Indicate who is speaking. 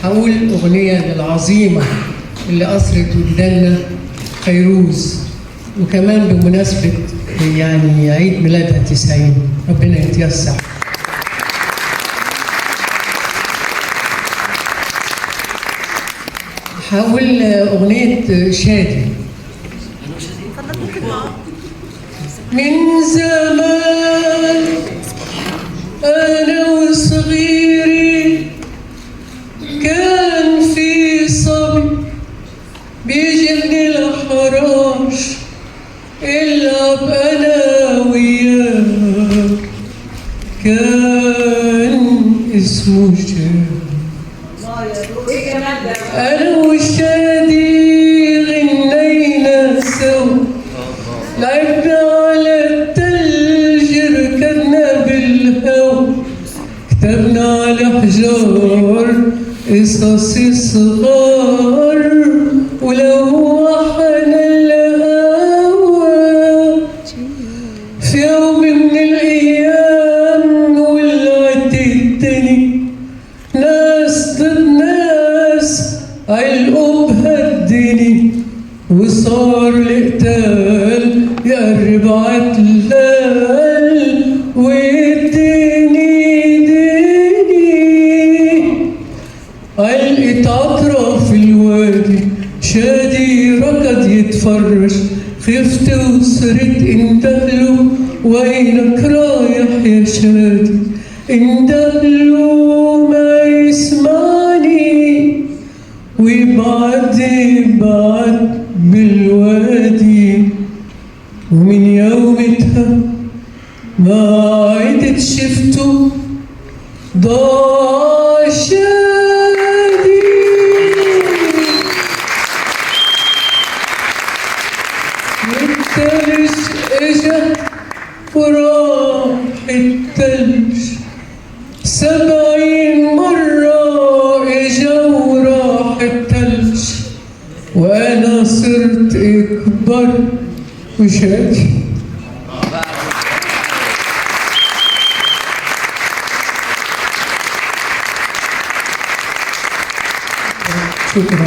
Speaker 1: هقول أغنية للعظيمة اللي أثرت ودانا فيروز، وكمان بمناسبة يعني عيد ميلادها 90. ربنا يتيسر. هقول أغنية شادي. من زمان أنا وصغيري كان في صبي بيجيبني الحراش العب أنا وياه، كان اسمه شادي. أنا وشادي غنينا سوا، لعبنا على التلج، ركضنا بالهوا، كتبنا على حجار قصص صغار، ولوحنا الهوا. في يوم من الأيام ولعت الدنيا، ناس ضد ناس علقوا بهالدنيا، وصار القتال يقرب عتلال، والدني دني علقت أطراف الوادي. شادي ركض يتفرج، خفت وصرت اندهله، وينك رايح يا شادي؟ اندهله ما يسمعني، ويبعد بالوادي. ومن يومتها ما عدت شفته، ضاع شادي. والتلج اجا وراح التلج، 70 مرة اجا وراح التلج، وانا صرت اكبر وشادي. شكرا.